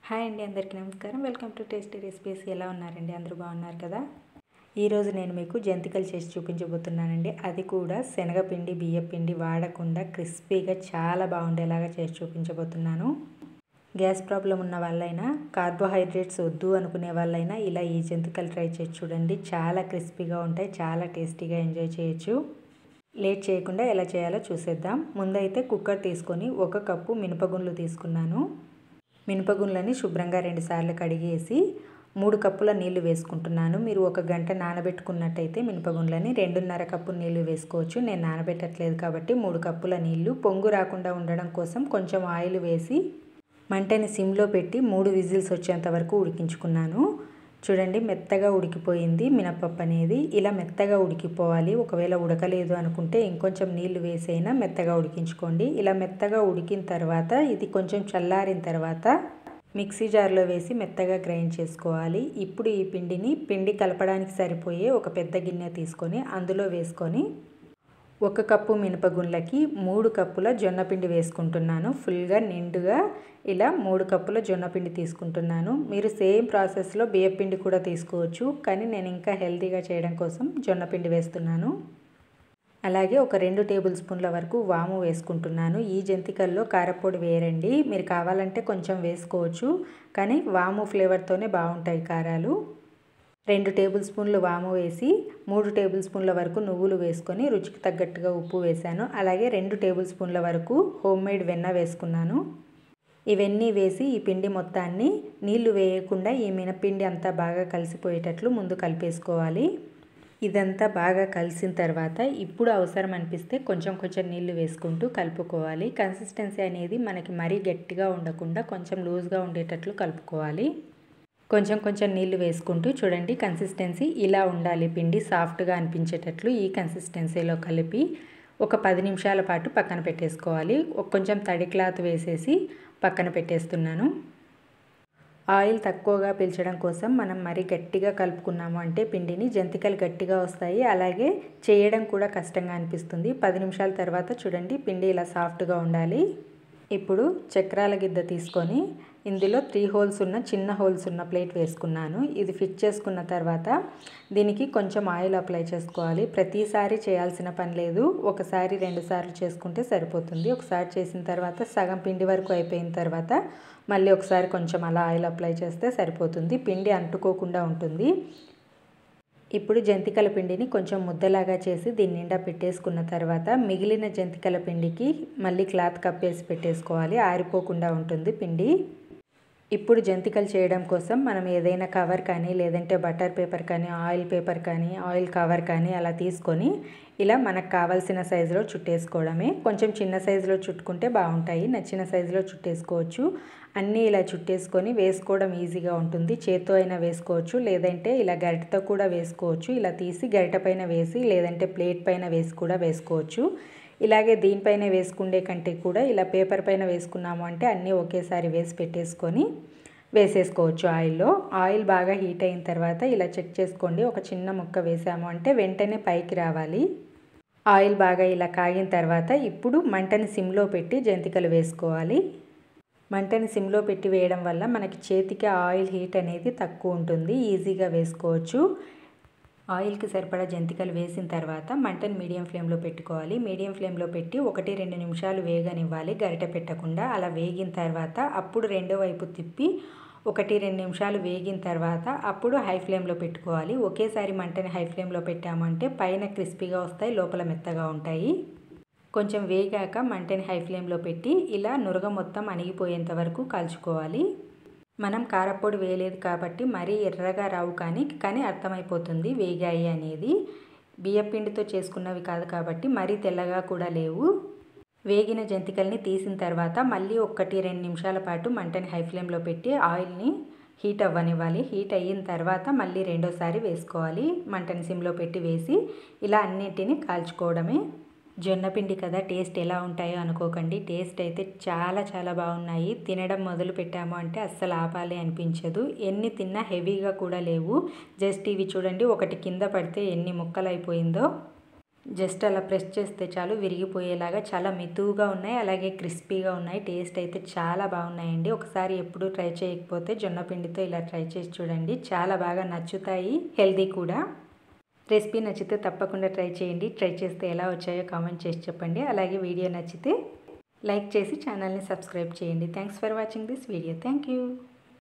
Hi అండి, అందరికీ నమస్కారం. Welcome to tasty recipes. ఎలా ఉన్నారండి? అందరూ బాగున్నారు కదా? ఈరోజు నేను మీకు జంతికలు చేసి చూపించబోతున్నానండి. అది కూడా శనగపిండి బియ్యపిండి వాడకుండా క్రిస్పీగా చాలా బాగుండేలాగా చేసి చూపించబోతున్నాను. గ్యాస్ ప్రాబ్లం ఉన్న వాళ్ళైనా, కార్బోహైడ్రేట్స్ వద్దు అనుకునే వాళ్ళైనా ఇలా ఈ జంతికలు ట్రై చేసి చూడండి. చాలా క్రిస్పీగా ఉంటాయి, చాలా టేస్టీగా ఎంజాయ్ చేయొచ్చు. లేట్ చేయకుండా ఎలా చేయాలో చూసేద్దాం. ముందైతే కుక్కర్ తీసుకొని 1 కప్పు మినపగుండ్లు తీసుకున్నాను. మినపగుండ్లని శుభ్రంగా 2 సార్లు కడిగేసి 3 కప్పుల నీళ్లు వేసుకుంటున్నాను. మీరు 1 గంట నానబెట్టుకున్నట్టయితే మినపగుండ్లని 2.5 కప్పు నీళ్లు వేసుకోవచ్చు. నేను నానబెట్టట్లేదు కాబట్టి 3 కప్పుల నీళ్లు. పొంగు రాకుండా ఉండడం కోసం కొంచెం ఆయిల్ వేసి మంటని సిమ్లో పెట్టి 3 విజిల్స్ వచ్చేంత వరకు ఉడికించుకున్నాను. చూడండి, మెత్తగా ఉడికిపోయింది మినపప్పు అనేది. ఇలా మెత్తగా ఉడికిపోవాలి. ఒకవేళ ఉడకలేదు అనుకుంటే ఇంకొంచెం నీళ్లు వేసైనా మెత్తగా ఉడికించుకోండి. ఇలా మెత్తగా ఉడికిన తర్వాత ఇది కొంచెం చల్లారిన తర్వాత మిక్సీ జార్లో వేసి మెత్తగా గ్రైండ్ చేసుకోవాలి. ఇప్పుడు ఈ పిండి కలపడానికి సరిపోయే ఒక పెద్ద గిన్నె తీసుకొని అందులో వేసుకొని 1 కప్పు మినపగుండ్లకి 3 కప్పుల జొన్నపిండి వేసుకుంటున్నాను. ఫుల్గా నిండుగా ఇలా 3 కప్పుల జొన్నపిండి తీసుకుంటున్నాను. మీరు సేమ్ ప్రాసెస్లో బియ్యపిండి కూడా తీసుకోవచ్చు, కానీ నేను ఇంకా హెల్తీగా చేయడం కోసం జొన్నపిండి వేస్తున్నాను. అలాగే ఒక 2 టేబుల్ స్పూన్ల వరకు వాము వేసుకుంటున్నాను. ఈ జంతికల్లో కారపొడి వేరండి, మీరు కావాలంటే కొంచెం వేసుకోవచ్చు, కానీ వాము ఫ్లేవర్తోనే బాగుంటాయి కారాలు. 2 టేబుల్ స్పూన్లు వాము వేసి 3 టేబుల్ స్పూన్ల వరకు నువ్వులు వేసుకొని రుచికి తగ్గట్టుగా ఉప్పు వేశాను. అలాగే 2 టేబుల్ స్పూన్ల వరకు హోమ్మేడ్ వెన్న వేసుకున్నాను. ఇవన్నీ వేసి ఈ పిండి మొత్తాన్ని నీళ్లు వేయకుండా ఈ మినపిండి అంతా బాగా కలిసిపోయేటట్లు ముందు కలిపేసుకోవాలి. ఇదంతా బాగా కలిసిన తర్వాత ఇప్పుడు అవసరం అనిపిస్తే కొంచెం నీళ్లు వేసుకుంటూ కలుపుకోవాలి. కన్సిస్టెన్సీ అనేది మనకి మరీ గట్టిగా ఉండకుండా కొంచెం లూజ్గా ఉండేటట్లు కలుపుకోవాలి. కొంచెం నీళ్లు వేసుకుంటూ చూడండి, కన్సిస్టెన్సీ ఇలా ఉండాలి. పిండి సాఫ్ట్గా అనిపించేటట్లు ఈ కన్సిస్టెన్సీలో కలిపి ఒక 10 నిమిషాల పాటు పక్కన పెట్టేసుకోవాలి. కొంచెం తడి క్లాత్ వేసేసి పక్కన పెట్టేస్తున్నాను. ఆయిల్ తక్కువగా పీల్చడం కోసం మనం మరీ గట్టిగా కలుపుకున్నాము అంటే పిండిని జంతికలు గట్టిగా వస్తాయి, అలాగే చేయడం కూడా కష్టంగా అనిపిస్తుంది. 10 నిమిషాల తర్వాత చూడండి, పిండి ఇలా సాఫ్ట్గా ఉండాలి. ఇప్పుడు చక్రాల గిద్ద తీసుకొని ఇందులో 3 హోల్స్ ఉన్న చిన్న హోల్స్ ఉన్న ప్లేట్ వేసుకున్నాను. ఇది ఫిట్ చేసుకున్న తర్వాత దీనికి కొంచెం ఆయిల్ అప్లై చేసుకోవాలి. ప్రతిసారి చేయాల్సిన పని లేదు, ఒకసారి 2 సార్లు చేసుకుంటే సరిపోతుంది. ఒకసారి చేసిన తర్వాత సగం పిండి వరకు అయిపోయిన తర్వాత మళ్ళీ ఒకసారి కొంచెం అలా ఆయిల్ అప్లై చేస్తే సరిపోతుంది. పిండి అంటుకోకుండా ఉంటుంది. ఇప్పుడు జంతికల పిండిని కొంచెం ముద్దలాగా చేసి దీని నిండా పెట్టేసుకున్న తర్వాత మిగిలిన జంతికల పిండికి మళ్ళీ క్లాత్ కప్పేసి పెట్టేసుకోవాలి, ఆరిపోకుండా ఉంటుంది పిండి. ఇప్పుడు జంతికలు చేయడం కోసం మనం ఏదైనా కవర్ కానీ, లేదంటే బటర్ పేపర్ కానీ, ఆయిల్ పేపర్ కానీ, ఆయిల్ కవర్ కానీ అలా తీసుకొని ఇలా మనకు కావాల్సిన సైజులో చుట్టేసుకోవడమే. కొంచెం చిన్న సైజులో చుట్టుకుంటే బాగుంటాయి, నచ్చిన సైజులో చుట్టేసుకోవచ్చు. అన్నీ ఇలా చుట్టేసుకొని వేసుకోవడం ఈజీగా ఉంటుంది. చేత్తో అయినా వేసుకోవచ్చు, లేదంటే ఇలా గరిటెతో కూడా వేసుకోవచ్చు. ఇలా తీసి గరిటె పైన వేసి, లేదంటే ప్లేట్ పైన వేసి కూడా వేసుకోవచ్చు. ఇలాగే దీనిపైన వేసుకునే కంటే కూడా ఇలా పేపర్ పైన వేసుకున్నాము అంటే అన్నీ ఒకేసారి వేసి పెట్టేసుకొని వేసేసుకోవచ్చు ఆయిల్లో. ఆయిల్ బాగా హీట్ అయిన తర్వాత ఇలా చెక్ చేసుకోండి. ఒక చిన్న ముక్క వేసాము అంటే వెంటనే పైకి రావాలి. ఆయిల్ బాగా ఇలా కాగిన తర్వాత ఇప్పుడు మంటని సిమ్లో పెట్టి జంతికలు వేసుకోవాలి. మంటని సిమ్లో పెట్టి వేయడం వల్ల మనకి చేతికి ఆయిల్ హీట్ అనేది తక్కువ ఉంటుంది, ఈజీగా వేసుకోవచ్చు. ఆయిల్కి సరిపడా జంతికలు వేసిన తర్వాత మంటని మీడియం ఫ్లేమ్లో పెట్టుకోవాలి. మీడియం ఫ్లేమ్లో పెట్టి 1-2 నిమిషాలు వేగనివ్వాలి, గరిటె పెట్టకుండా. అలా వేగిన తర్వాత అప్పుడు రెండో వైపు తిప్పి 1-2 నిమిషాలు వేగిన తర్వాత అప్పుడు హై ఫ్లేమ్లో పెట్టుకోవాలి. ఒకేసారి మంటని హై ఫ్లేమ్లో పెట్టామంటే పైన క్రిస్పీగా వస్తాయి, లోపల మెత్తగా ఉంటాయి. కొంచెం వేగాక మంటని హై ఫ్లేమ్లో పెట్టి ఇలా నురగ మొత్తం అణిగిపోయేంత వరకు కాల్చుకోవాలి. మనం కారపొడి వేయలేదు కాబట్టి మరీ ఎర్రగా రావు, కానీ అర్థమైపోతుంది వేగాయి అనేది. బియ్యపిండితో చేసుకున్నవి కాదు కాబట్టి మరీ తెల్లగా కూడా లేవు. వేగిన జంతికల్ని తీసిన తర్వాత మళ్ళీ 1-2 నిమిషాల పాటు మంటని హై ఫ్లేమ్లో పెట్టి ఆయిల్ని హీట్ అవ్వనివ్వాలి. హీట్ అయిన తర్వాత మళ్ళీ రెండోసారి వేసుకోవాలి. మంటని సిమ్లో పెట్టి వేసి ఇలా అన్నిటిని కాల్చుకోవడమే. జొన్నపిండి కదా, టేస్ట్ ఎలా ఉంటాయో అనుకోకండి. టేస్ట్ అయితే చాలా బాగున్నాయి. తినడం మొదలు పెట్టాము అంటే అస్సలు ఆపాలి అనిపించదు. ఎన్ని తిన్నా హెవీగా కూడా లేవు. జస్ట్ ఇవి చూడండి, ఒకటి కింద పడితే ఎన్ని ముక్కలు అయిపోయిందో. జస్ట్ అలా ప్రెస్ చేస్తే చాలు విరిగిపోయేలాగా చాలా మెతువుగా ఉన్నాయి, అలాగే క్రిస్పీగా ఉన్నాయి. టేస్ట్ అయితే చాలా బాగున్నాయండి. ఒకసారి ఎప్పుడు ట్రై చేయకపోతే జొన్న పిండితో ఇలా ట్రై చేసి చూడండి, చాలా బాగా నచ్చుతాయి, హెల్దీ కూడా. రెసిపీ నచ్చితే తప్పకుండా ట్రై చేయండి. ట్రై చేస్తే ఎలా వచ్చాయో కామెంట్ చేసి చెప్పండి. అలాగే వీడియో నచ్చితే లైక్ చేసి ఛానల్ని సబ్స్క్రైబ్ చేయండి. Thanks for watching this video. Thank you.